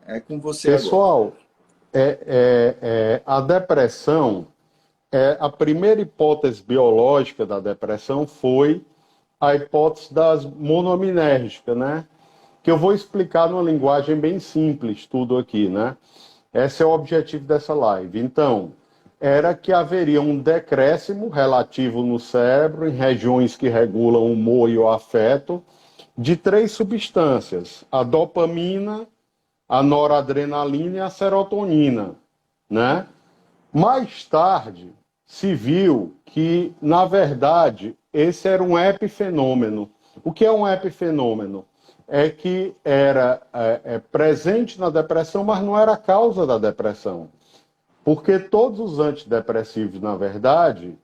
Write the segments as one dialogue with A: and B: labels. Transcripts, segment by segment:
A: É com você agora.
B: Pessoal, a depressão, a primeira hipótese biológica da depressão foi a hipótese das monoaminérgicas, né? Que eu vou explicar numa linguagem bem simples tudo aqui, né? Esse é o objetivo dessa live. Então, era que haveria um decréscimo relativo no cérebro, em regiões que regulam o humor e o afeto, de três substâncias: a dopamina, a noradrenalina e a serotonina, né? Mais tarde, se viu que, na verdade, esse era um epifenômeno. O que é um epifenômeno? É que era presente na depressão, mas não era a causa da depressão. Porque todos os antidepressivos, na verdade,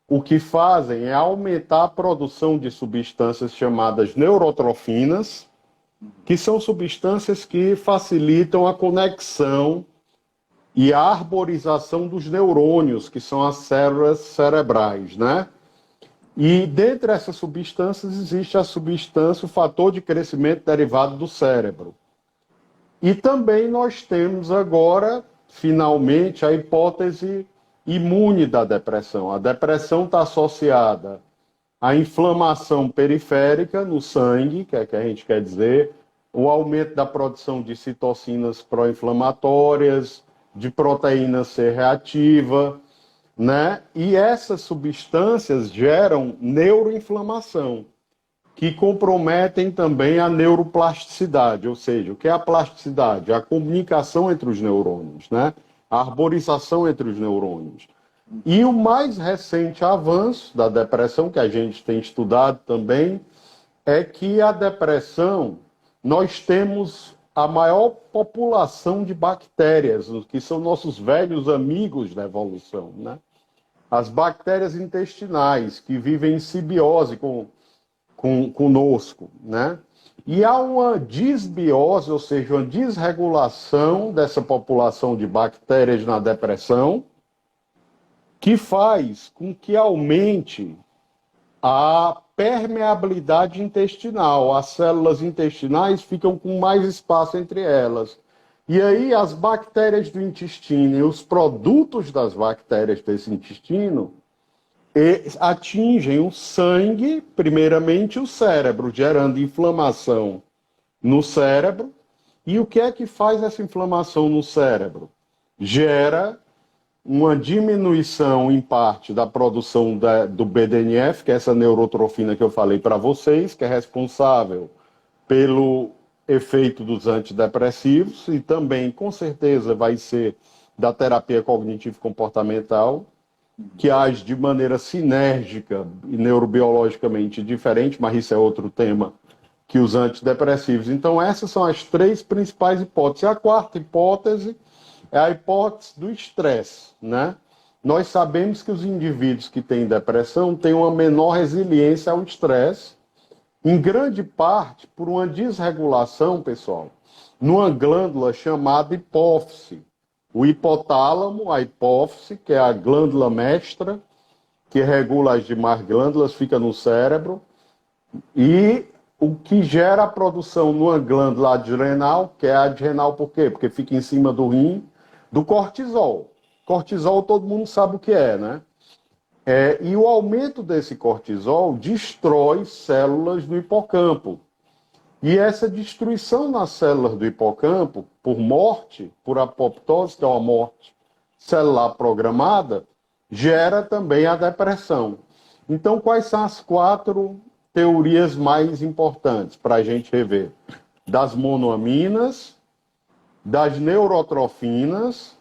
B: o que fazem é aumentar a produção de substâncias chamadas neurotrofinas, que são substâncias que facilitam a conexão e a arborização dos neurônios, que são as células cerebrais, né? E dentre essas substâncias existe a substância, o fator de crescimento derivado do cérebro. E também nós temos agora, finalmente, a hipótese imune da depressão. A depressão está associada à inflamação periférica no sangue, que a gente quer dizer, o aumento da produção de citocinas pró-inflamatórias, de proteína C reativa, né? E essas substâncias geram neuroinflamação, que comprometem também a neuroplasticidade, ou seja, o que é a plasticidade? A comunicação entre os neurônios, né? A arborização entre os neurônios. E o mais recente avanço da depressão, que a gente tem estudado também, é que a depressão, nós temos a maior população de bactérias, que são nossos velhos amigos da evolução, né? As bactérias intestinais, que vivem em simbiose conosco, né? E há uma disbiose, ou seja, uma desregulação dessa população de bactérias na depressão, que faz com que aumente a permeabilidade intestinal. As células intestinais ficam com mais espaço entre elas. E aí as bactérias do intestino e os produtos das bactérias desse intestino atingem o sangue, primeiramente o cérebro, gerando inflamação no cérebro. E o que é que faz essa inflamação no cérebro? Gera uma diminuição, em parte, da produção do BDNF, que é essa neurotrofina que eu falei para vocês, que é responsável pelo efeito dos antidepressivos e também, com certeza, vai ser da terapia cognitivo-comportamental, que age de maneira sinérgica e neurobiologicamente diferente, mas isso é outro tema, que os antidepressivos. Então, essas são as três principais hipóteses. A quarta hipótese é a hipótese do estresse, né? Nós sabemos que os indivíduos que têm depressão têm uma menor resiliência ao estresse, em grande parte por uma desregulação, pessoal, numa glândula chamada hipófise. O hipotálamo, a hipófise, que é a glândula mestra, que regula as demais glândulas, fica no cérebro, e o que gera a produção numa glândula adrenal, que é a adrenal por quê? Porque fica em cima do rim, do cortisol. Cortisol todo mundo sabe o que é, né? E o aumento desse cortisol destrói células do hipocampo. E essa destruição nas células do hipocampo, por morte, por apoptose, que é uma morte celular programada, gera também a depressão. Então, quais são as quatro teorias mais importantes para a gente rever? Das monoaminas, das neurotrofinas,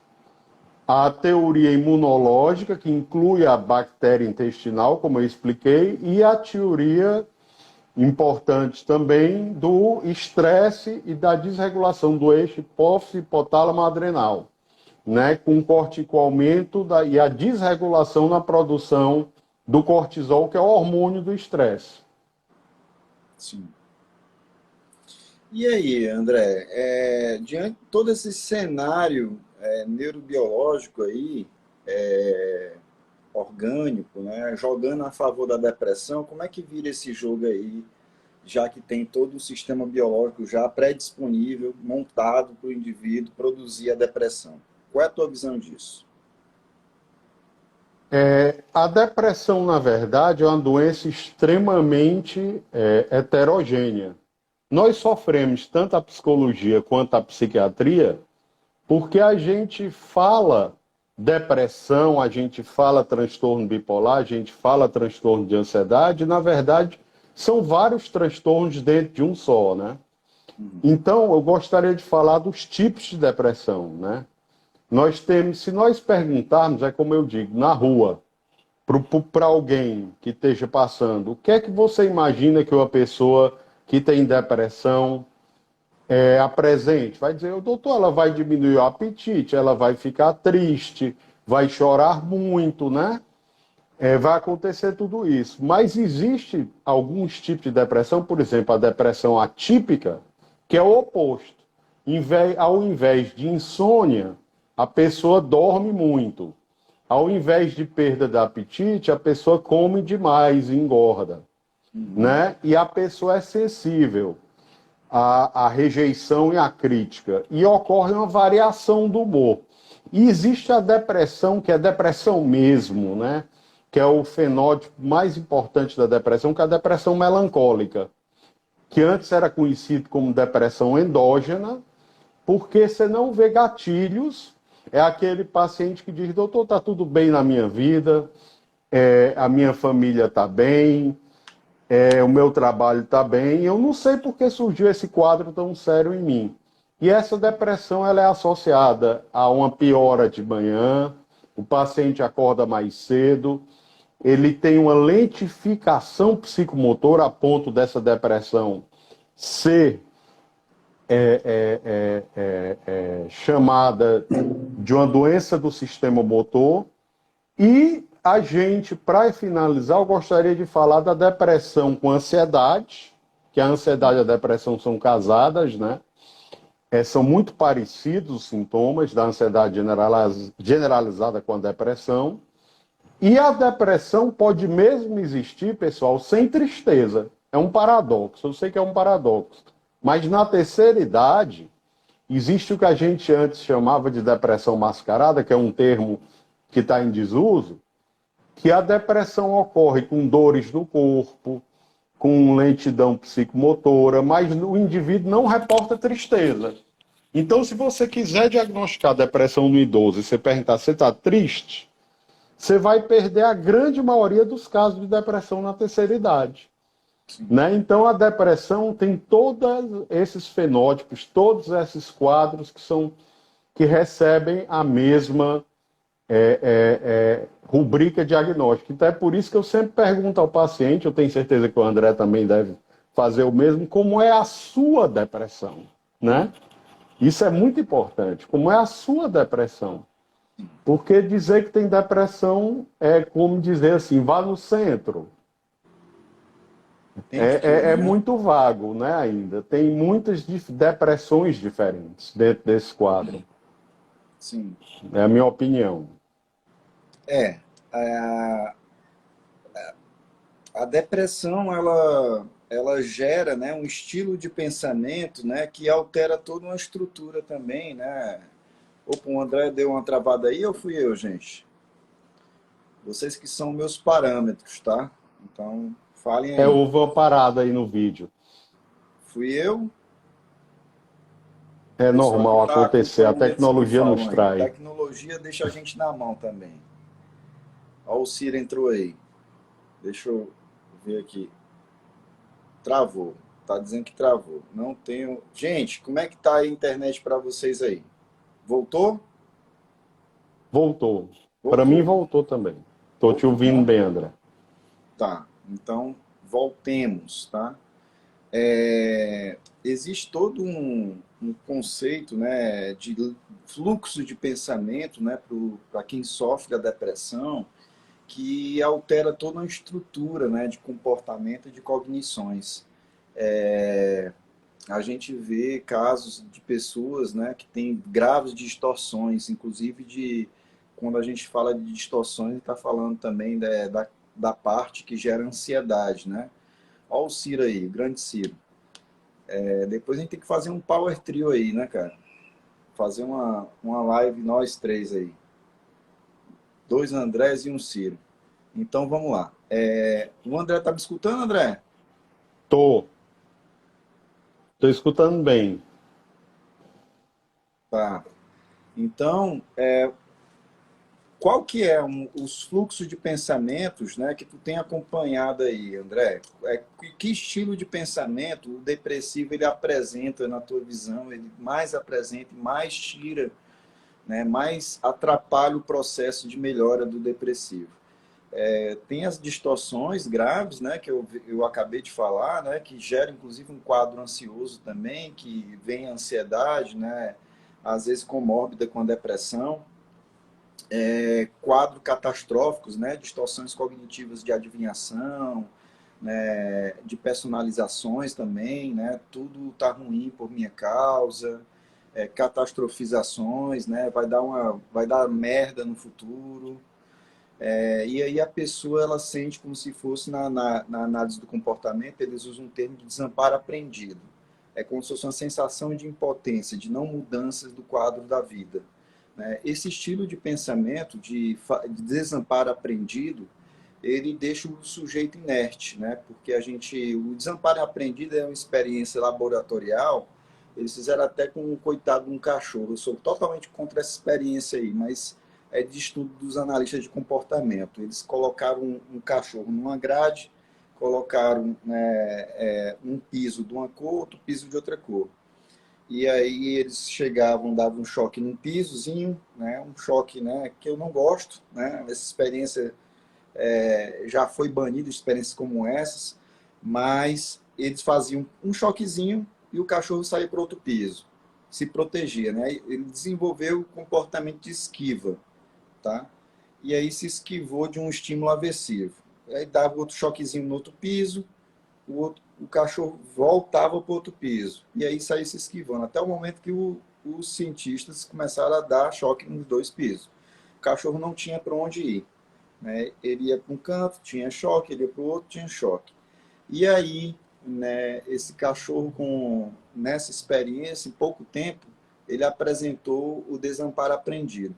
B: a teoria imunológica, que inclui a bactéria intestinal, como eu expliquei, e a teoria importante também do estresse e da desregulação do eixo hipófise hipotálamo adrenal, né, com o aumento e a desregulação na produção do cortisol, que é o hormônio do estresse.
A: Sim. E aí, André, diante de todo esse cenário neurobiológico aí, orgânico, né, jogando a favor da depressão, como é que vira esse jogo aí já que tem todo o sistema biológico já pré-disponível, montado para o indivíduo produzir a depressão. Qual é a tua visão disso?
B: A depressão, na verdade, é uma doença extremamente heterogênea. Nós sofremos tanto a psicologia quanto a psiquiatria porque a gente fala depressão, a gente fala transtorno bipolar, a gente fala transtorno de ansiedade, e, na verdade, são vários transtornos dentro de um só, né? Então, eu gostaria de falar dos tipos de depressão, né? Nós temos, se nós perguntarmos, é como eu digo, na rua, para alguém que esteja passando, o que é que você imagina que uma pessoa que tem depressão apresente? Vai dizer, doutor, ela vai diminuir o apetite, ela vai ficar triste, vai chorar muito, né? Vai acontecer tudo isso. Mas existe alguns tipos de depressão, por exemplo, a depressão atípica, que é o oposto. Ao invés de insônia, a pessoa dorme muito. Ao invés de perda de apetite, a pessoa come demais e engorda. Né? E a pessoa é sensível à rejeição e à crítica. E ocorre uma variação do humor. E existe a depressão, que é depressão mesmo, né? Que é o fenótipo mais importante da depressão, que é a depressão melancólica, que antes era conhecido como depressão endógena, porque você não vê gatilhos. É aquele paciente que diz, doutor, está tudo bem na minha vida, a minha família está bem, o meu trabalho está bem, eu não sei por que surgiu esse quadro tão sério em mim. E essa depressão ela é associada a uma piora de manhã, o paciente acorda mais cedo, ele tem uma lentificação psicomotora a ponto dessa depressão ser chamada de uma doença do sistema motor. E a gente, para finalizar, eu gostaria de falar da depressão com ansiedade, que a ansiedade e a depressão são casadas, né? São muito parecidos os sintomas da ansiedade generalizada com a depressão. E a depressão pode mesmo existir, pessoal, sem tristeza. É um paradoxo, eu sei que é um paradoxo. Mas na terceira idade, existe o que a gente antes chamava de depressão mascarada, que é um termo que está em desuso, que a depressão ocorre com dores no corpo, com lentidão psicomotora, mas o indivíduo não reporta tristeza. Então, se você quiser diagnosticar depressão no idoso e você perguntar se você está triste, você vai perder a grande maioria dos casos de depressão na terceira idade. Né? Então, a depressão tem todos esses fenótipos, todos esses quadros que recebem a mesma rubrica diagnóstica. Então, é por isso que eu sempre pergunto ao paciente, eu tenho certeza que o André também deve fazer o mesmo, como é a sua depressão, né? Isso é muito importante, como é a sua depressão. Porque dizer que tem depressão é como dizer assim, vá no centro. É muito vago, né, ainda. Tem muitas depressões diferentes dentro desse quadro.
A: Sim.
B: É a minha opinião.
A: A depressão, ela gera, né, um estilo de pensamento, né, que altera toda uma estrutura também, né? Opa, o André deu uma travada aí ou fui eu, gente? Vocês que são meus parâmetros, tá? Então, falem aí.
B: Houve uma parada aí no vídeo.
A: Fui eu?
B: É normal acontecer, a tecnologia nos trai.
A: A tecnologia deixa a gente na mão também. Ó, o Ciro entrou aí. Deixa eu ver aqui. Travou. Tá dizendo que travou. Não tenho... Gente, como é que tá a internet para vocês aí? Voltou?
B: Voltou. Para mim voltou também. Tô te ouvindo bem, André.
A: Tá. Então, voltemos, tá? Existe todo um conceito, né, de fluxo de pensamento, né, para quem sofre da depressão, que altera toda a estrutura, né, de comportamento e de cognições. A gente vê casos de pessoas, né, que têm graves distorções, inclusive quando a gente fala de distorções, está falando também da parte que gera ansiedade, né? Ó o Ciro aí, o grande Ciro. Depois a gente tem que fazer um power trio aí, né, cara? Fazer uma live nós três aí. 2 Andrés e um Ciro. Então vamos lá. O André tá me escutando, André?
B: Tô, tô escutando bem.
A: Tá. Então, qual que é os fluxos de pensamentos, né, que tu tem acompanhado aí, André? Que estilo de pensamento o depressivo ele apresenta na tua visão? Ele mais apresenta, mais tira, né, mais atrapalha o processo de melhora do depressivo. Tem as distorções graves, né, que eu acabei de falar, né, que gera inclusive um quadro ansioso também, que vem a ansiedade, né, às vezes comórbida com a depressão. Quadros catastróficos, né, distorções cognitivas de adivinhação, né, de personalizações também, né, tudo está ruim por minha causa, catastrofizações, né, vai dar merda no futuro. E aí a pessoa ela sente como se fosse na análise do comportamento, eles usam um termo de desamparo aprendido. É como se fosse uma sensação de impotência, de não mudanças do quadro da vida, né? Esse estilo de pensamento de desamparo aprendido, ele deixa o sujeito inerte, né? Porque o desamparo aprendido é uma experiência laboratorial. Eles fizeram até com um coitado de um cachorro. Eu sou totalmente contra essa experiência aí, mas é de estudo dos analistas de comportamento. Eles colocaram um cachorro numa grade, colocaram, né, um piso de uma cor, outro piso de outra cor. E aí eles chegavam, davam um choque num pisozinho, né, um choque, né, que eu não gosto, né, essa experiência já foi banida, experiências como essas, mas eles faziam um choquezinho e o cachorro saía para outro piso, se protegia, né? Ele desenvolveu o comportamento de esquiva, tá? E aí se esquivou de um estímulo aversivo. Aí dava outro choquezinho no outro piso, o cachorro voltava para o outro piso. E aí saía se esquivando, até o momento que os cientistas começaram a dar choque nos dois pisos. O cachorro não tinha para onde ir, né? Ele ia para um canto, tinha choque, ele ia para o outro, tinha choque. E aí, né, esse cachorro, nessa experiência, em pouco tempo, ele apresentou o desamparo aprendido.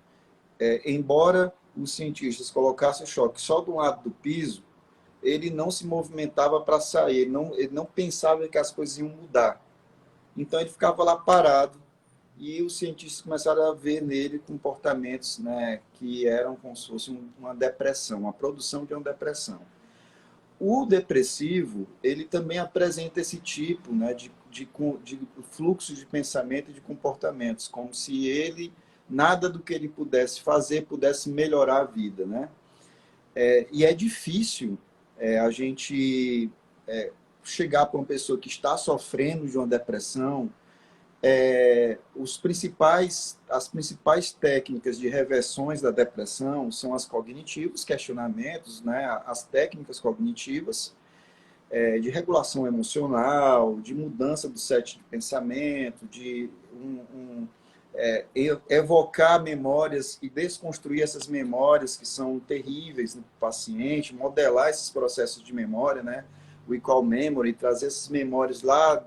A: Embora os cientistas colocassem o choque só do lado do piso, ele não se movimentava para sair, ele não pensava que as coisas iam mudar. Então ele ficava lá parado e os cientistas começaram a ver nele comportamentos, né, que eram como se fosse uma depressão, uma produção de uma depressão. O depressivo, ele também apresenta esse tipo, né, de fluxo de pensamento e de comportamentos, como se nada do que ele pudesse fazer pudesse melhorar a vida, né? E é difícil a gente chegar para uma pessoa que está sofrendo de uma depressão. As principais técnicas de reversões da depressão são as cognitivas, questionamentos, né, as técnicas cognitivas, de regulação emocional, de mudança do set de pensamento, de evocar memórias e desconstruir essas memórias que são terríveis no paciente, modelar esses processos de memória, né? Recall memory, trazer essas memórias lá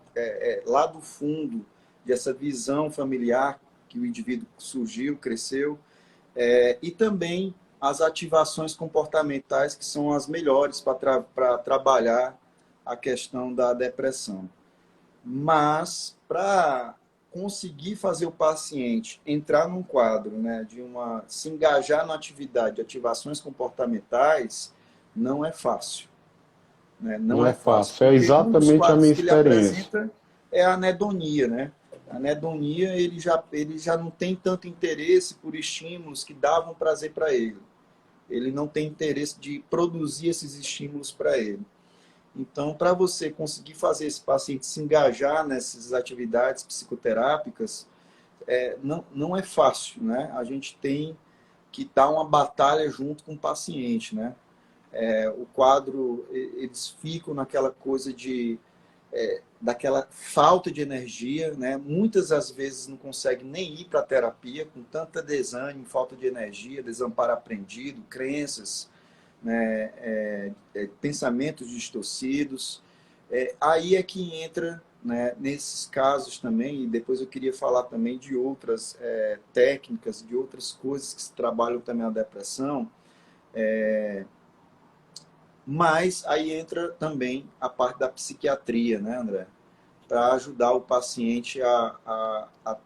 A: do fundo dessa visão familiar que o indivíduo surgiu, cresceu, e também as ativações comportamentais que são as melhores para trabalhar a questão da depressão. Mas para conseguir fazer o paciente entrar num quadro, né, se engajar na atividade, ativações comportamentais, não é fácil, né?
B: Não
A: Não
B: é
A: é fácil,
B: fácil. É
A: porque um dos
B: exatamente a minha
A: quadros que ele
B: experiência.
A: apresenta é a anedonia, né? A anedonia, ele já não tem tanto interesse por estímulos que davam prazer para ele. Ele não tem interesse de produzir esses estímulos para ele. Então, para você conseguir fazer esse paciente se engajar nessas atividades psicoterápicas, não é fácil, né? A gente tem que dar uma batalha junto com o paciente, né? O quadro, eles ficam naquela coisa daquela falta de energia, né? Muitas das vezes não conseguem nem ir para a terapia com tanta desânimo, falta de energia, desamparo aprendido, crenças, né? Pensamentos distorcidos. Aí é que entra, né, nesses casos também, e depois eu queria falar também de outras técnicas, de outras coisas que se trabalham também a depressão, mas aí entra também a parte da psiquiatria, né, André? Para ajudar o paciente a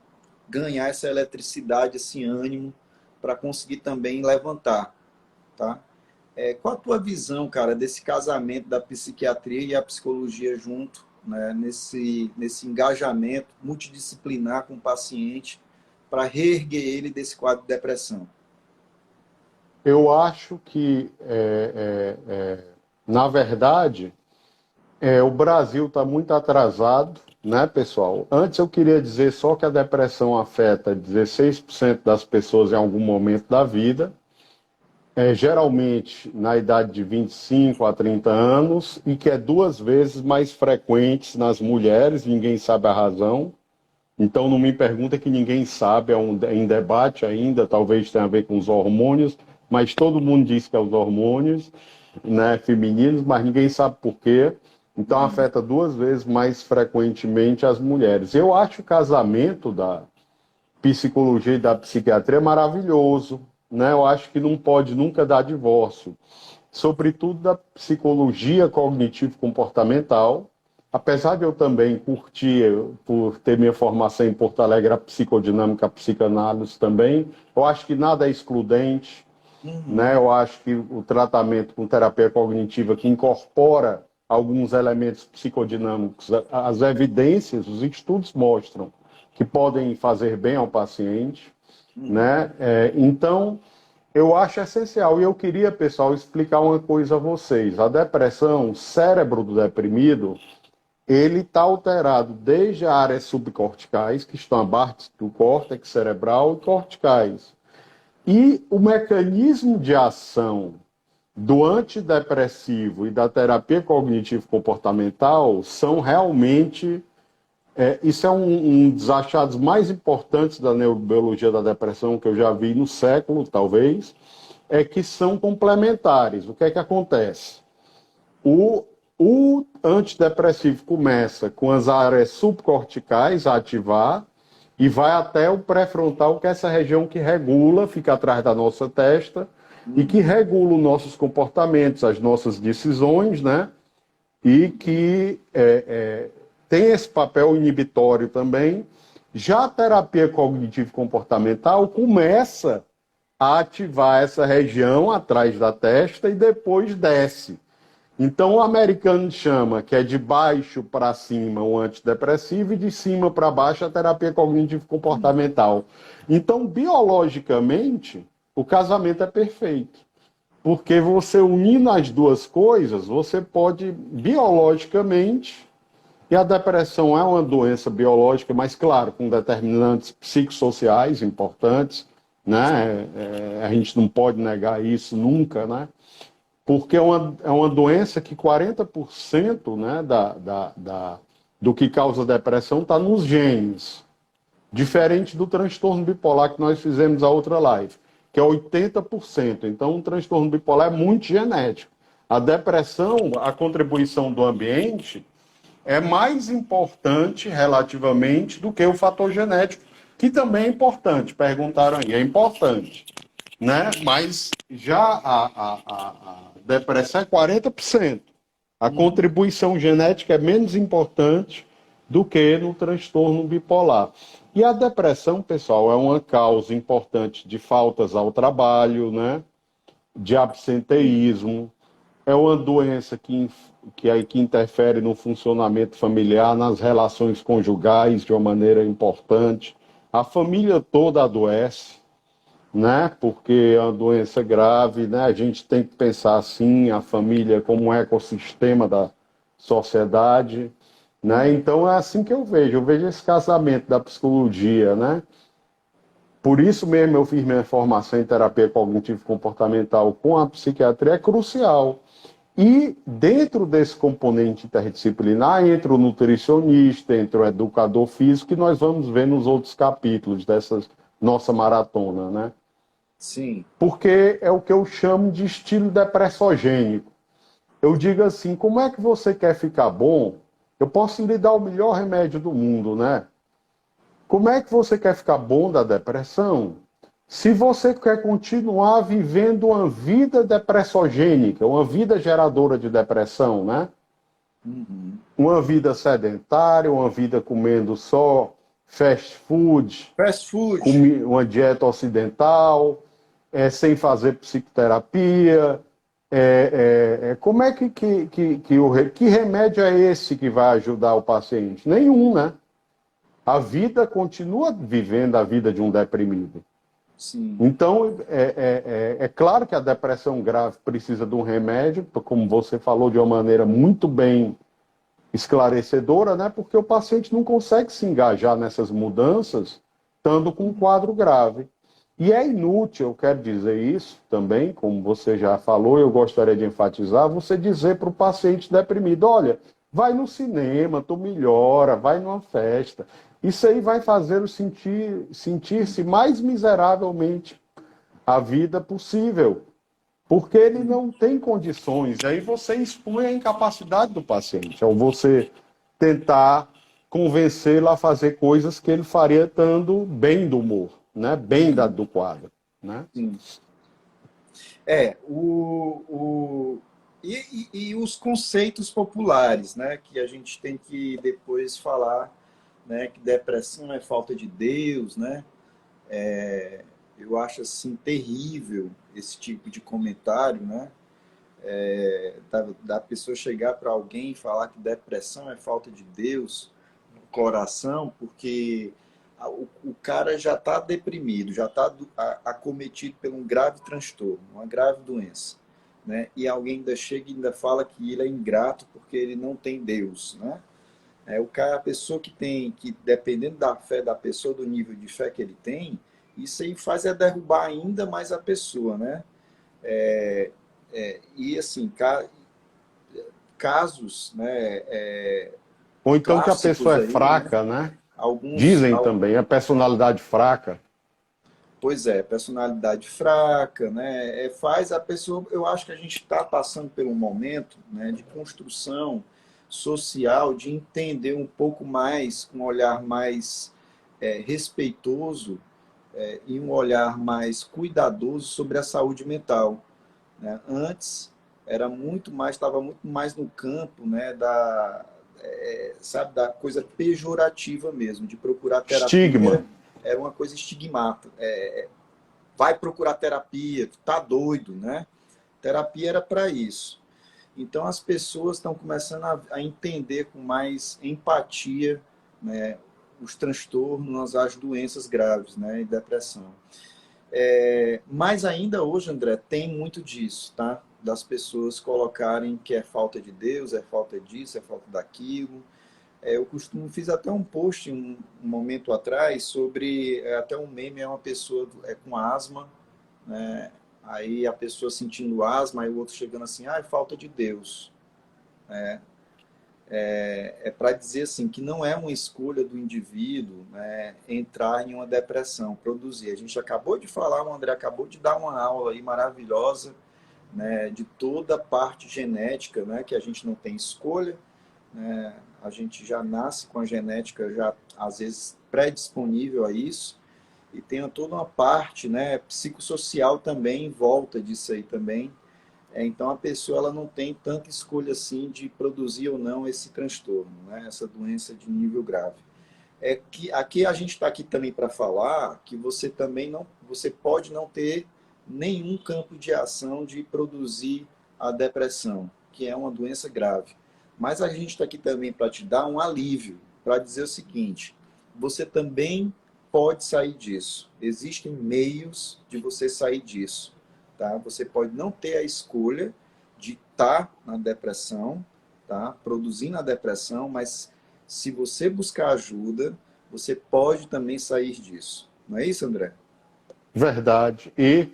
A: ganhar essa eletricidade, esse ânimo, para conseguir também levantar, tá? Qual a tua visão, cara, desse casamento da psiquiatria e a psicologia junto, né, nesse engajamento multidisciplinar com o paciente para reerguer ele desse quadro de depressão?
B: Eu acho que, na verdade, o Brasil está muito atrasado, né, pessoal? Antes eu queria dizer só que a depressão afeta 16% das pessoas em algum momento da vida, geralmente na idade de 25 a 30 anos, e que é 2 vezes mais frequente nas mulheres, ninguém sabe a razão. Então não me pergunta que ninguém sabe, em debate ainda, talvez tenha a ver com os hormônios, mas todo mundo diz que é os hormônios, né, femininos, mas ninguém sabe por quê. Então afeta 2 vezes mais frequentemente as mulheres. Eu acho o casamento da psicologia e da psiquiatria maravilhoso, né? Eu acho que não pode nunca dar divórcio, sobretudo da psicologia cognitivo-comportamental. Apesar de eu também curtir, por ter minha formação em Porto Alegre, a psicodinâmica, a psicanálise também, eu acho que nada é excludente, né? Eu acho que o tratamento com terapia cognitiva que incorpora alguns elementos psicodinâmicos, as evidências, os estudos mostram que podem fazer bem ao paciente, né? Então, eu acho essencial. E eu queria, pessoal, explicar uma coisa a vocês. A depressão, o cérebro do deprimido, ele está alterado desde as áreas subcorticais, que estão abaixo do córtex cerebral, e corticais. E o mecanismo de ação do antidepressivo e da terapia cognitivo-comportamental são realmente... isso é um dos achados mais importantes da neurobiologia da depressão que eu já vi no século, talvez, é que são complementares. O que é que acontece? O antidepressivo começa com as áreas subcorticais a ativar e vai até o pré-frontal, que é essa região que regula, fica atrás da nossa testa, e que regula os nossos comportamentos, as nossas decisões, né? E que tem esse papel inibitório também. Já a terapia cognitivo-comportamental começa a ativar essa região atrás da testa e depois desce. Então, o americano chama que é de baixo para cima o antidepressivo e de cima para baixo a terapia cognitivo-comportamental. Então, biologicamente, o casamento é perfeito. Porque você unindo as duas coisas, você pode, biologicamente, e a depressão é uma doença biológica, mas, claro, com determinantes psicossociais importantes, né? A gente não pode negar isso nunca, né? Porque é uma doença que 40%, né, do que causa depressão está nos genes. Diferente do transtorno bipolar que nós fizemos a outra live, que é 80%. Então, o transtorno bipolar é muito genético. A depressão, a contribuição do ambiente é mais importante relativamente do que o fator genético, que também é importante. Perguntaram aí, é importante, né? Mas já a depressão é 40%. A contribuição genética é menos importante do que no transtorno bipolar. E a depressão, pessoal, é uma causa importante de faltas ao trabalho, né? De absenteísmo. É uma doença que interfere no funcionamento familiar, nas relações conjugais de uma maneira importante. A família toda adoece, né? Porque é uma doença grave, né? A gente tem que pensar assim, a família como um ecossistema da sociedade, né? Então é assim que eu vejo esse casamento da psicologia, né? Por isso mesmo eu fiz minha formação em terapia cognitivo-comportamental com a psiquiatria, é crucial. E dentro desse componente interdisciplinar entra o nutricionista, entra o educador físico, que nós vamos ver nos outros capítulos dessa nossa maratona, né?
A: Sim.
B: Porque é o que eu chamo de estilo depressogênico. eu digo assim, como é que você quer ficar bom? Eu posso lhe dar o melhor remédio do mundo, né? Como é que você quer ficar bom da depressão se você quer continuar vivendo uma vida depressogênica, uma vida geradora de depressão, né?
A: Uhum.
B: Uma vida sedentária, uma vida comendo só fast food,
A: Fast food.
B: uma dieta ocidental, sem fazer psicoterapia. Como é que remédio é esse que vai ajudar o paciente? Nenhum, né? A vida continua vivendo a vida de um deprimido.
A: Sim.
B: Então, é claro que a depressão grave precisa de um remédio, como você falou de uma maneira muito bem esclarecedora, né? Porque o paciente não consegue se engajar nessas mudanças estando com um quadro grave. E é inútil, eu quero dizer isso também, como você já falou, eu gostaria de enfatizar, você dizer para o paciente deprimido, olha, vai no cinema, tu melhora, vai numa festa. Isso aí vai fazê-lo sentir-se mais miseravelmente a vida possível, porque ele não tem condições. Aí você expõe a incapacidade do paciente, ao você tentar convencê-lo a fazer coisas que ele faria estando bem do humor, né? Bem do quadro. Né?
A: Sim. É, e os conceitos populares, né, que a gente tem que depois falar, né, que depressão é falta de Deus, né? Eu acho assim terrível esse tipo de comentário, né? Da pessoa chegar para alguém e falar que depressão é falta de Deus no coração, porque o cara já está deprimido, já está acometido por um grave transtorno, uma grave doença. Né? E alguém ainda chega e ainda fala que ele é ingrato porque ele não tem Deus. Né? A pessoa que tem, que dependendo da fé da pessoa, do nível de fé que ele tem, isso aí faz é derrubar ainda mais a pessoa. Né? E assim, casos, né,
B: Ou então que a
A: clássicos
B: pessoa é
A: aí, né?
B: fraca, né?
A: Alguns,
B: Dizem também, a personalidade fraca.
A: pois é, personalidade fraca, né? Faz a pessoa. Eu acho que a gente está passando por um momento, né, de construção social, de entender um pouco mais, com um olhar mais respeitoso e um olhar mais cuidadoso sobre a saúde mental. Né? Antes era muito mais, estava muito mais no campo, né, sabe, da coisa pejorativa mesmo, de procurar
B: Estigma.
A: terapia, era uma coisa estigmata. Vai procurar terapia, tu tá doido, né? Terapia era para isso. Então as pessoas estão começando a entender com mais empatia, né, os transtornos, as doenças graves, né, e depressão. Mas ainda hoje, André, tem muito disso, tá? Das pessoas colocarem que é falta de Deus, é falta disso, é falta daquilo. Fiz até um post um momento atrás sobre, até um meme, é uma pessoa com asma, né? Aí a pessoa sentindo asma, aí o outro chegando assim, é falta de Deus. Para dizer assim que não é uma escolha do indivíduo, né, entrar em uma depressão, produzir. A gente acabou de falar, o André acabou de dar uma aula aí maravilhosa, né, de toda a parte genética, né, que a gente não tem escolha, né, a gente já nasce com a genética já às vezes predisponível a isso, e tem toda uma parte, né, psicossocial também em volta disso aí também. Então a pessoa ela não tem tanta escolha assim de produzir ou não esse transtorno, né, essa doença de nível grave. Que aqui a gente está aqui também para falar que você também não, você pode não ter nenhum campo de ação de produzir a depressão, que é uma doença grave. Mas a gente está aqui também para te dar um alívio, para dizer o seguinte: você também pode sair disso. Existem meios de você sair disso. Tá? Você pode não ter a escolha de estar na depressão, tá? Produzindo a depressão, mas se você buscar ajuda, você pode também sair disso. Não é isso, André?
B: Verdade. E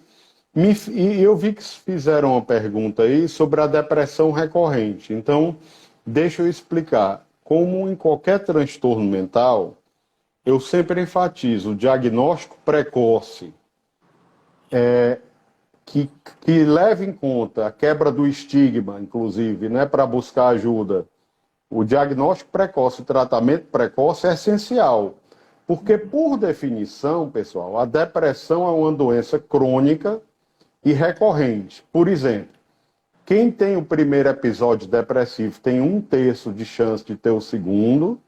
B: eu vi que fizeram uma pergunta aí sobre a depressão recorrente. Então, deixa eu explicar. Como em qualquer transtorno mental, eu sempre enfatizo o diagnóstico precoce, que, que leve em conta a quebra do estigma, inclusive, né, para buscar ajuda. O diagnóstico precoce, o tratamento precoce é essencial. Porque, por definição, pessoal, a depressão é uma doença crônica e recorrente. Por exemplo, quem tem o primeiro episódio depressivo tem 1/3 de chance de ter o segundo.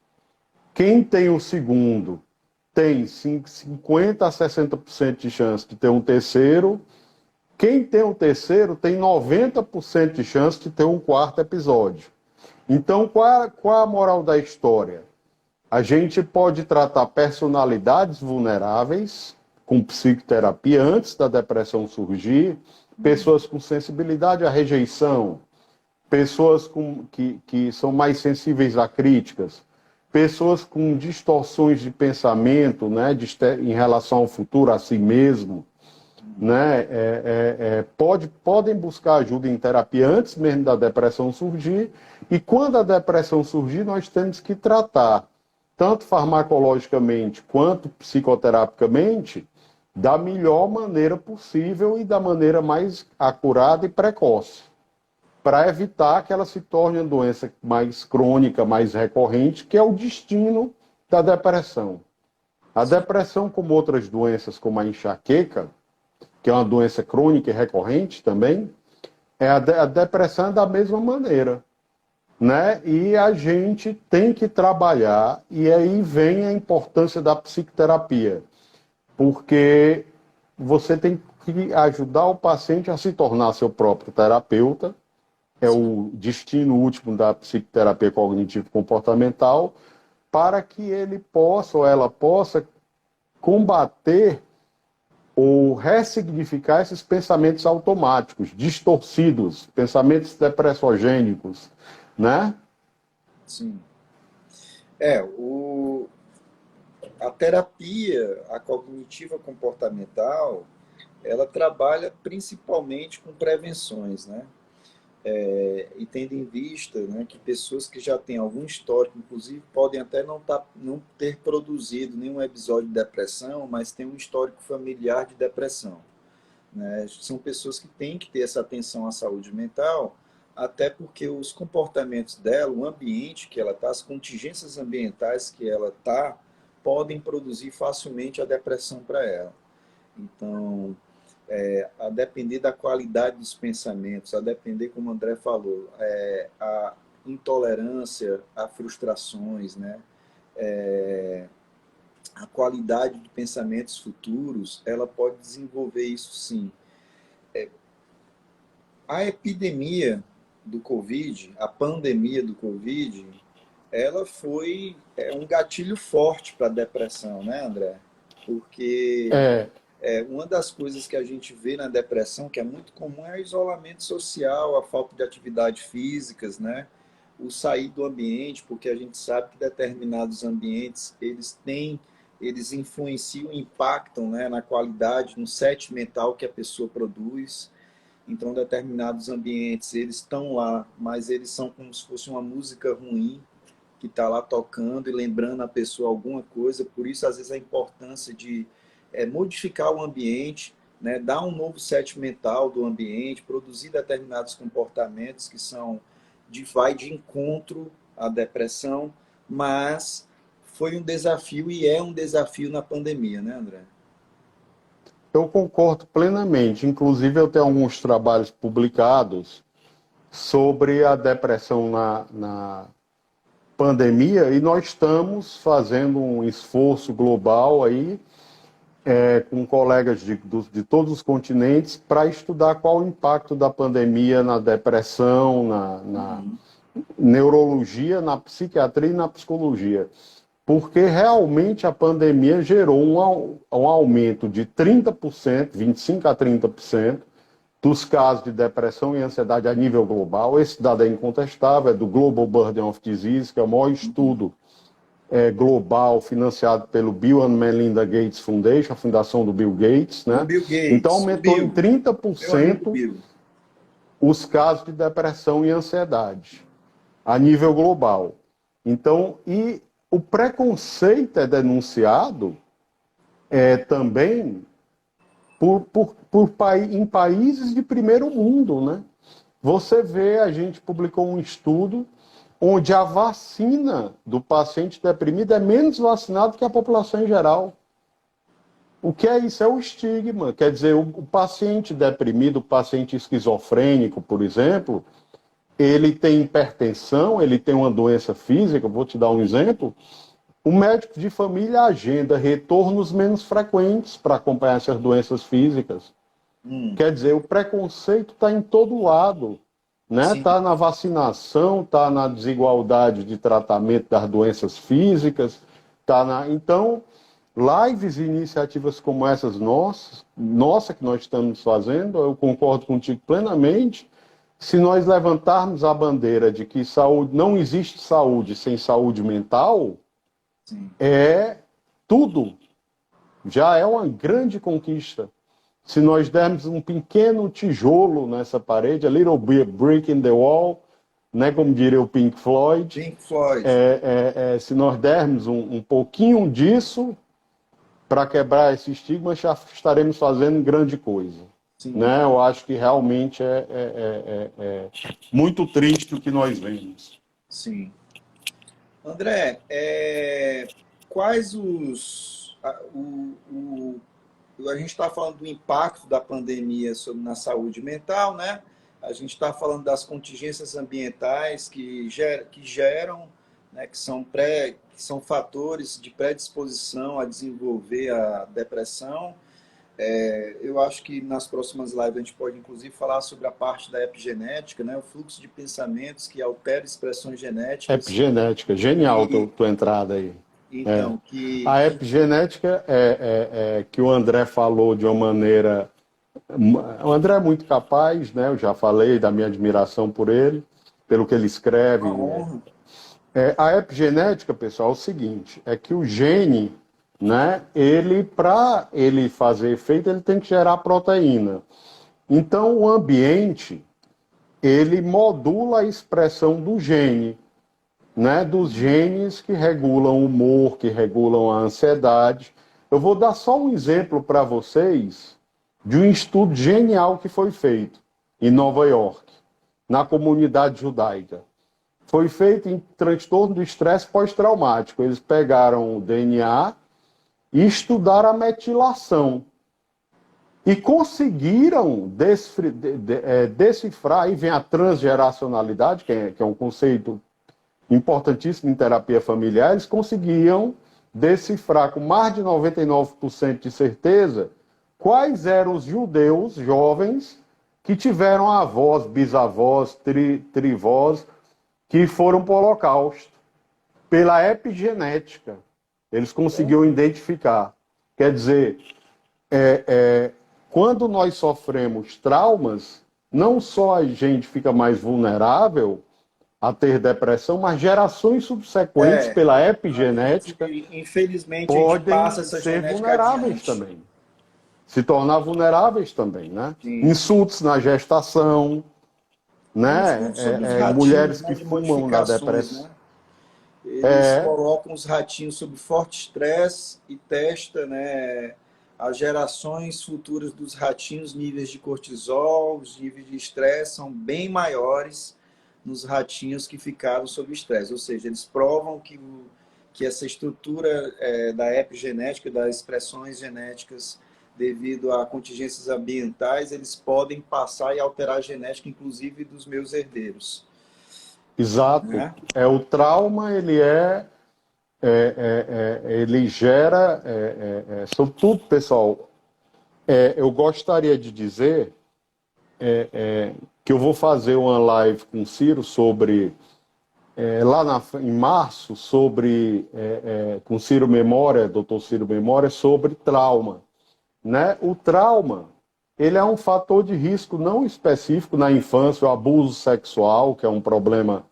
B: Quem tem o segundo tem 50% a 60% de chance de ter um terceiro. Quem tem o terceiro tem 90% de chance de ter um quarto episódio. Então, qual a moral da história? A gente pode tratar personalidades vulneráveis com psicoterapia antes da depressão surgir, pessoas com sensibilidade à rejeição, pessoas que são mais sensíveis a críticas, pessoas com distorções de pensamento, né, em relação ao futuro, a si mesmo, né, podem buscar ajuda em terapia antes mesmo da depressão surgir, e quando a depressão surgir, nós temos que tratar, tanto farmacologicamente quanto psicoterapicamente, da melhor maneira possível e da maneira mais acurada e precoce, para evitar que ela se torne uma doença mais crônica, mais recorrente, que é o destino da depressão. A depressão, como outras doenças, como a enxaqueca, que é uma doença crônica e recorrente também, a depressão é da mesma maneira, né? E a gente tem que trabalhar, e aí vem a importância da psicoterapia, porque você tem que ajudar o paciente a se tornar seu próprio terapeuta, é o destino último da psicoterapia cognitivo-comportamental, para que ele possa ou ela possa combater ou ressignificar esses pensamentos automáticos, distorcidos, pensamentos depressogênicos, né?
A: Sim. É, a terapia, a cognitiva comportamental, ela trabalha principalmente com prevenções, né? E tendo em vista, né, que pessoas que já têm algum histórico, inclusive, podem até não ter produzido nenhum episódio de depressão, mas têm um histórico familiar de depressão, né? São pessoas que têm que ter essa atenção à saúde mental, até porque os comportamentos dela, o ambiente que ela está, as contingências ambientais que ela está, podem produzir facilmente a depressão para ela. Então, a depender da qualidade dos pensamentos, a depender, como o André falou, a intolerância a frustrações, né? A qualidade de pensamentos futuros, ela pode desenvolver isso sim. A epidemia do Covid, a pandemia do Covid, ela foi um gatilho forte para a depressão, né, André? Porque
B: É,
A: uma das coisas que a gente vê na depressão, que é muito comum, é o isolamento social, a falta de atividades físicas, né? O sair do ambiente, porque a gente sabe que determinados ambientes, eles influenciam, impactam, né, na qualidade, no set mental que a pessoa produz. Então, determinados ambientes, eles estão lá, mas eles são como se fosse uma música ruim, que está lá tocando e lembrando a pessoa alguma coisa. Por isso, às vezes, a importância de modificar o ambiente, né, dar um novo set mental do ambiente, produzir determinados comportamentos que vai de encontro à depressão, mas foi um desafio e é um desafio na pandemia, né, André?
B: eu concordo plenamente. Inclusive, eu tenho alguns trabalhos publicados sobre a depressão na pandemia, e nós estamos fazendo um esforço global aí, com colegas de todos os continentes, para estudar qual o impacto da pandemia na depressão, na neurologia, na psiquiatria e na psicologia. Porque realmente a pandemia gerou um aumento de 30%, 25% a 30%, dos casos de depressão e ansiedade a nível global. Esse dado é incontestável, é do Global Burden of Disease, que é o maior estudo global financiado pelo Bill and Melinda Gates Foundation, a fundação do Bill Gates,
A: Do
B: né?
A: Bill
B: Então
A: Gates, o
B: aumentou em
A: Bill, meu amigo
B: 30%
A: Bill.
B: os casos de depressão e ansiedade a nível global. Então, e o preconceito é denunciado também em países de primeiro mundo, né? Você vê, a gente publicou um estudo onde a vacina do paciente deprimido é menos vacinado que a população em geral. O que é isso? É o estigma. Quer dizer, o paciente deprimido, o paciente esquizofrênico, por exemplo, ele tem hipertensão, ele tem uma doença física, vou te dar um exemplo, o médico de família agenda retornos menos frequentes para acompanhar essas doenças físicas. Quer dizer, o preconceito está em todo lado, né?
A: Sim,
B: Está na vacinação, está na desigualdade de tratamento das doenças físicas, tá na... Então, lives e iniciativas como essas nossa que nós estamos fazendo, eu concordo contigo plenamente. Se nós levantarmos a bandeira de que saúde, não existe saúde sem saúde mental,
A: sim.
B: é tudo. Já é uma grande conquista. Se nós dermos um pequeno tijolo nessa parede, a little brick in the wall, né, como diria o Pink Floyd,
A: Pink Floyd.
B: se nós dermos um pouquinho disso para quebrar esse estigma, já estaremos fazendo grande coisa.
A: Sim,
B: Né? Eu acho que realmente é muito triste o que nós vemos.
A: sim. André, quais a gente está falando do impacto da pandemia na saúde mental, né? A gente está falando das contingências ambientais que geram, né, que são fatores de predisposição a desenvolver a depressão. Eu acho que nas próximas lives a gente pode, inclusive, falar sobre a parte da epigenética, né? O fluxo de pensamentos que altera expressões genéticas.
B: Epigenética, genial
A: E,
B: tua entrada aí.
A: então,
B: A epigenética que o André falou de uma maneira... O André é muito capaz, né? Eu já falei da minha admiração por ele, pelo que ele escreve.
A: uma honra.
B: A epigenética, pessoal, é o seguinte, é que o gene, né, ele, para ele fazer efeito, ele tem que gerar proteína. Então, o ambiente, ele modula a expressão do gene, né, dos genes que regulam o humor, que regulam a ansiedade. Eu vou dar só um exemplo para vocês de um estudo genial que foi feito em Nova York, na comunidade judaica. Foi feito em transtorno do estresse pós-traumático. Eles pegaram o DNA e estudaram a metilação. E conseguiram decifrar, aí vem a transgeracionalidade, que é um conceito importantíssimo em terapia familiar, eles conseguiam decifrar com mais de 99% de certeza quais eram os judeus jovens que tiveram avós, bisavós, trivós, que foram para o Holocausto. Pela epigenética, eles conseguiram identificar. Quer dizer, quando nós sofremos traumas, não só a gente fica mais vulnerável a ter depressão, mas gerações subsequentes, pela epigenética,
A: Infelizmente, a gente
B: podem
A: passa essa
B: ser
A: genética
B: vulneráveis
A: adiante.
B: também. Se tornar vulneráveis também, né?
A: Sim.
B: Insultos na gestação, né?
A: Sobre os ratinhos,
B: Mulheres
A: né,
B: que
A: de
B: fumam na
A: modificações,
B: depressão.
A: né? Eles colocam os ratinhos sob forte estresse e testa, né, as gerações futuras dos ratinhos, níveis de cortisol, os níveis de estresse são bem maiores nos ratinhos que ficaram sob estresse. Ou seja, eles provam que essa estrutura da epigenética, das expressões genéticas, devido a contingências ambientais, eles podem passar e alterar a genética, inclusive dos meus herdeiros.
B: Exato.
A: Né?
B: O trauma, ele gera, sobretudo, pessoal, eu gostaria de dizer que eu vou fazer uma live com o Ciro sobre, em março, sobre, com Ciro Memória, doutor Ciro Memória, sobre trauma. Né? O trauma, ele é um fator de risco não específico na infância, o abuso sexual, que é um problema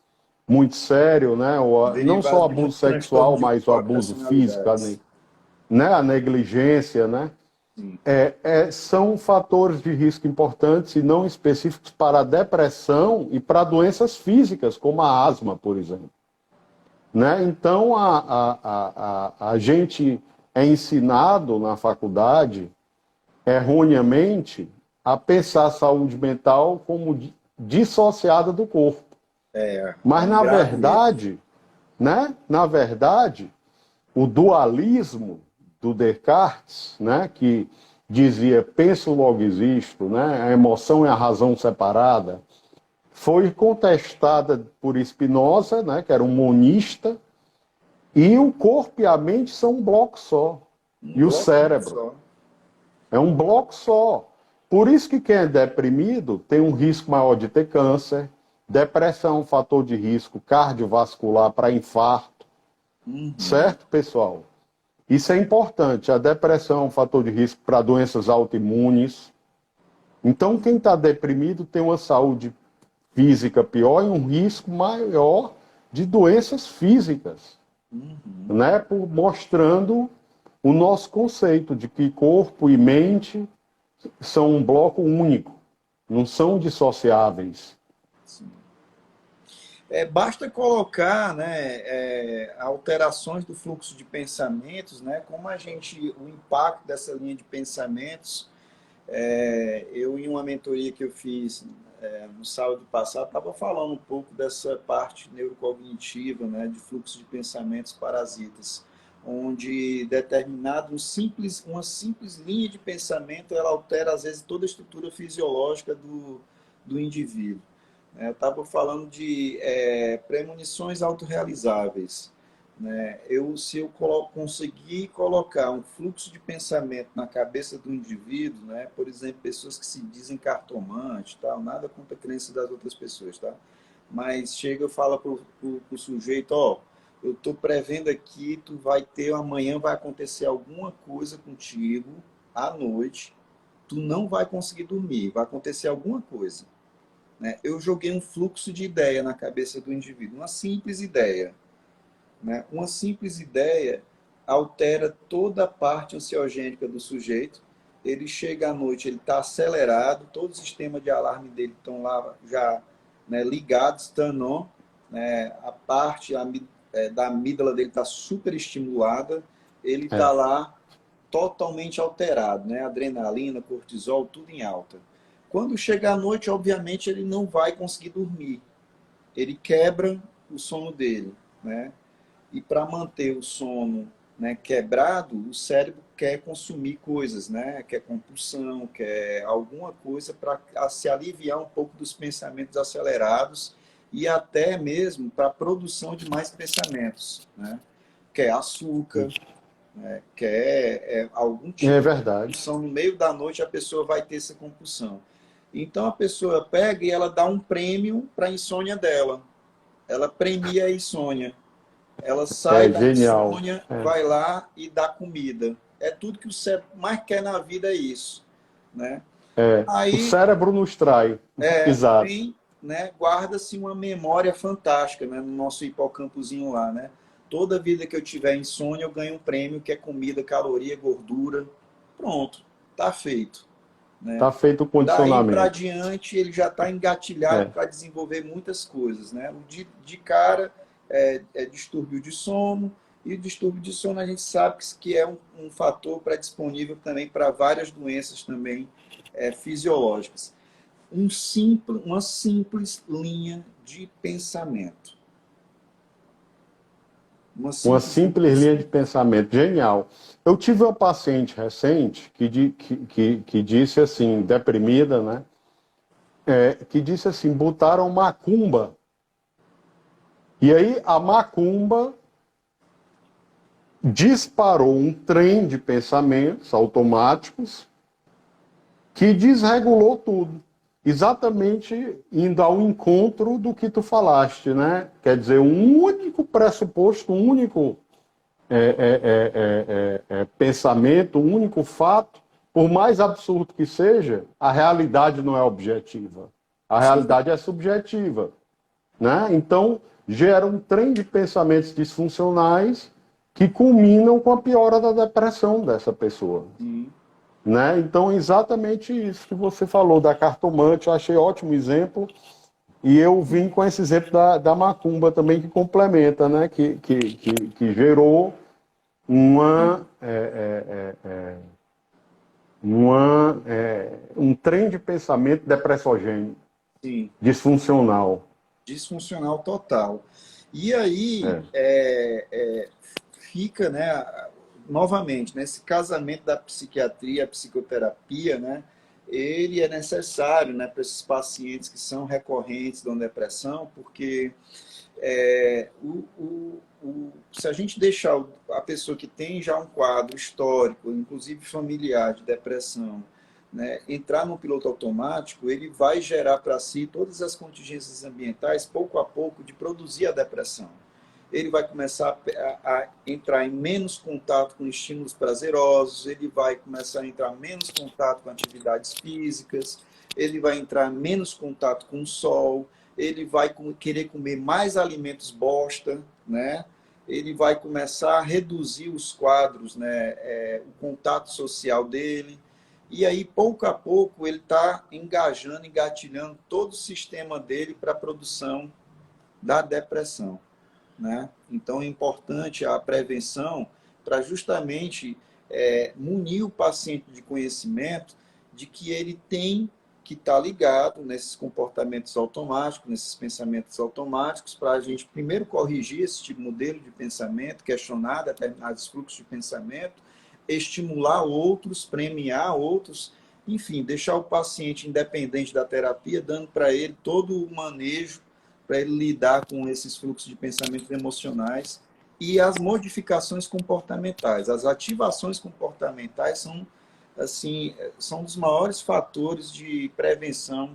B: muito sério, né? Não só o abuso sexual, mas o abuso físico, né? A negligência, né? São fatores de risco importantes e não específicos para a depressão e para doenças físicas, como a asma, por exemplo. Né? Então, a gente é ensinado na faculdade erroneamente a pensar a saúde mental como dissociada do corpo. Mas,
A: um grave erro.
B: né, na verdade, o dualismo do Descartes, né, que dizia penso logo existo, né, a emoção e a razão separada, foi contestada por Spinoza, né, que era um monista, e o corpo e a mente são um bloco só.
A: Um
B: E o
A: bloco
B: cérebro
A: só.
B: é um bloco só. Por isso que quem é deprimido tem um risco maior de ter câncer, depressão é um fator de risco cardiovascular para infarto, certo, pessoal? Isso é importante. A depressão é um fator de risco para doenças autoimunes. Então, quem está deprimido tem uma saúde física pior e um risco maior de doenças físicas, né? Mostrando o nosso conceito de que corpo e mente são um bloco único, não são dissociáveis.
A: Basta colocar, né, alterações do fluxo de pensamentos, né, o impacto dessa linha de pensamentos. Eu, em uma mentoria que eu fiz no sábado passado, estava falando um pouco dessa parte neurocognitiva, né, de fluxo de pensamentos parasitas, onde uma simples linha de pensamento ela altera, às vezes, toda a estrutura fisiológica do indivíduo. Eu estava falando de premonições autorrealizáveis. Né? Se eu conseguir colocar um fluxo de pensamento na cabeça do indivíduo, né? Por exemplo, pessoas que se dizem cartomante, tal, nada contra a crença das outras pessoas, tá? Mas chega e fala para o sujeito, ó, eu estou prevendo aqui, amanhã vai acontecer alguma coisa contigo à noite, tu não vai conseguir dormir, vai acontecer alguma coisa. Né? Eu joguei um fluxo de ideia na cabeça do indivíduo, uma simples ideia. Né? Uma simples ideia altera toda a parte ansiogênica do sujeito. Ele chega à noite, ele está acelerado, todo o sistema de alarme dele estão lá já, né, ligados, turn on, né? A parte da amígdala dele está super estimulada, ele está lá totalmente alterado, né? Adrenalina, cortisol, tudo em alta. Quando chega à noite, obviamente, ele não vai conseguir dormir. Ele quebra o sono dele, né? E para manter o sono, né, quebrado, o cérebro quer consumir coisas, né? Quer compulsão, quer alguma coisa para se aliviar um pouco dos pensamentos acelerados e até mesmo para a produção de mais pensamentos, né? Quer açúcar, né? Quer algum
B: É
A: tipo de
B: verdade.
A: compulsão. No meio da noite a pessoa vai ter essa compulsão. Então a pessoa pega e ela dá um prêmio para a insônia dela. Ela premia a insônia. Ela sai
B: É
A: da
B: genial.
A: insônia, vai lá e dá comida. É tudo que o cérebro mais quer na vida, é isso. Né?
B: O
A: Aí
B: cérebro nos trai. Exato.
A: vem, né, guarda-se uma memória fantástica, né, no nosso hipocampozinho lá. Né? Toda vida que eu tiver insônia, eu ganho um prêmio que é comida, caloria, gordura. Pronto, tá feito. Né?
B: Está feito o
A: Daí para
B: condicionamento.
A: diante, ele já está engatilhado para desenvolver muitas coisas. Né? De cara, é distúrbio de sono, e o distúrbio de sono a gente sabe que é um fator predisponível também para várias doenças também fisiológicas. Uma simples linha de pensamento. Uma
B: Uma
A: simples linha de
B: simples linha de
A: pensamento.
B: pensamento. Genial. Eu tive uma paciente recente que disse assim, deprimida, né? Que disse assim, botaram macumba. E aí a macumba disparou um trem de pensamentos automáticos que desregulou tudo. Exatamente indo ao encontro do que tu falaste, né? Quer dizer, um único pressuposto, um único pensamento, um único fato, por mais absurdo que seja, a realidade não é objetiva. A
A: Sim.
B: realidade é subjetiva. Né? Então, gera um trem de pensamentos disfuncionais que culminam com a piora da depressão dessa pessoa.
A: Sim.
B: Né? Então, exatamente isso que você falou da cartomante, eu achei ótimo exemplo. E eu vim com esse exemplo da macumba também, que complementa, né? Que gerou uma um trem de pensamento depressogênico,
A: Sim,
B: disfuncional.
A: disfuncional total. E aí
B: É.
A: fica, né, novamente, nesse casamento da psiquiatria, a psicoterapia, né, ele é necessário, né, para esses pacientes que são recorrentes da depressão, porque se a gente deixar a pessoa que tem já um quadro histórico, inclusive familiar, de depressão, né, entrar no piloto automático, ele vai gerar para si todas as contingências ambientais, pouco a pouco, de produzir a depressão. Ele vai começar a entrar em menos contato com estímulos prazerosos, ele vai começar a entrar em menos contato com atividades físicas, ele vai entrar em menos contato com o sol, ele vai querer comer mais alimentos bosta, né? Ele vai começar a reduzir os quadros, né? O contato social dele. E aí, pouco a pouco, ele está engajando, engatilhando todo o sistema dele para a produção da depressão, né? Então, é importante a prevenção para justamente munir o paciente de conhecimento de que ele tem que estar ligado nesses comportamentos automáticos, nesses pensamentos automáticos, para a gente primeiro corrigir esse tipo de modelo de pensamento, questionar determinados fluxos de pensamento, estimular outros, premiar outros, enfim, deixar o paciente independente da terapia, dando para ele todo o manejo para ele lidar com esses fluxos de pensamentos emocionais e as modificações comportamentais. As ativações comportamentais são, assim, são um dos maiores fatores de prevenção,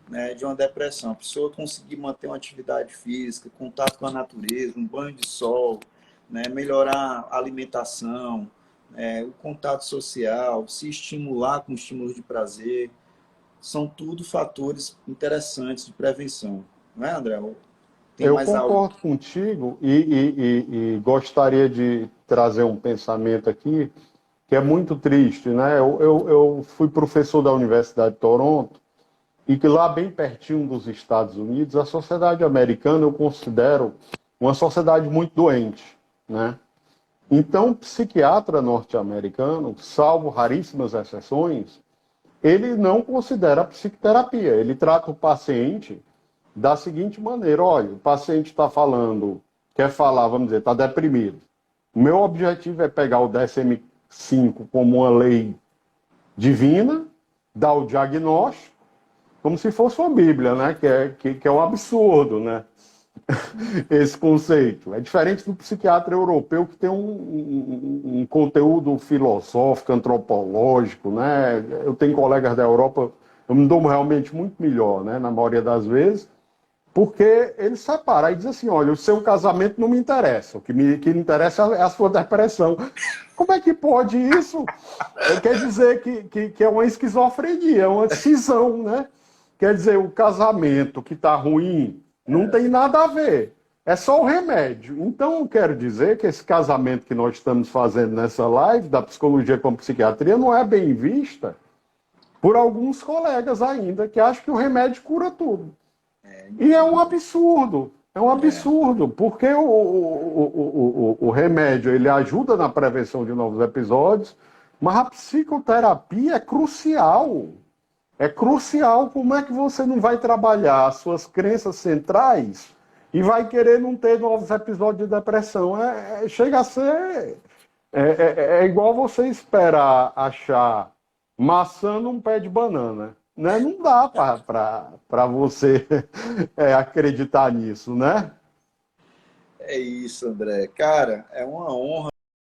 A: né, de uma depressão. A pessoa conseguir manter uma atividade física, contato com a natureza, um banho de sol, né, melhorar a alimentação, o contato social, se estimular com estímulos de prazer, são tudo fatores interessantes de prevenção. Não é, André? Tem
B: Eu
A: mais algo?
B: concordo contigo e gostaria de trazer um pensamento aqui que é muito triste, né? Eu fui professor da Universidade de Toronto e que lá bem pertinho dos Estados Unidos, a sociedade americana eu considero uma sociedade muito doente, né? Então, o psiquiatra norte-americano, salvo raríssimas exceções, ele não considera a psicoterapia. Ele trata o paciente da seguinte maneira: olha, o paciente está falando, quer falar, vamos dizer, está deprimido. O meu objetivo é pegar o DSM-5 como uma lei divina, dar o diagnóstico, como se fosse uma Bíblia, né? Que é um absurdo, né? Esse conceito. É diferente do psiquiatra europeu, que tem um conteúdo filosófico, antropológico, né? Eu tenho colegas da Europa, eu me dou realmente muito melhor, né? Na maioria das vezes, porque ele separa e diz assim: olha, o seu casamento não me interessa, o que me interessa é a sua depressão. Como é que pode isso? Quer dizer que é uma esquizofrenia, é uma cisão, né? Quer dizer, o casamento que está ruim não tem nada a ver. É só o remédio. Então, eu quero dizer que esse casamento que nós estamos fazendo nessa live, da psicologia com a psiquiatria, não é bem vista por alguns colegas ainda, que acham que o remédio cura tudo. E é um absurdo, porque o remédio ele ajuda na prevenção de novos episódios, mas a psicoterapia é crucial. É crucial. Como é que você não vai trabalhar as suas crenças centrais e vai querer não ter novos episódios de depressão? Chega a ser... É igual você esperar achar maçã num pé de banana. Né? Não dá para você acreditar nisso, né?
A: É isso, André. Cara, é uma honra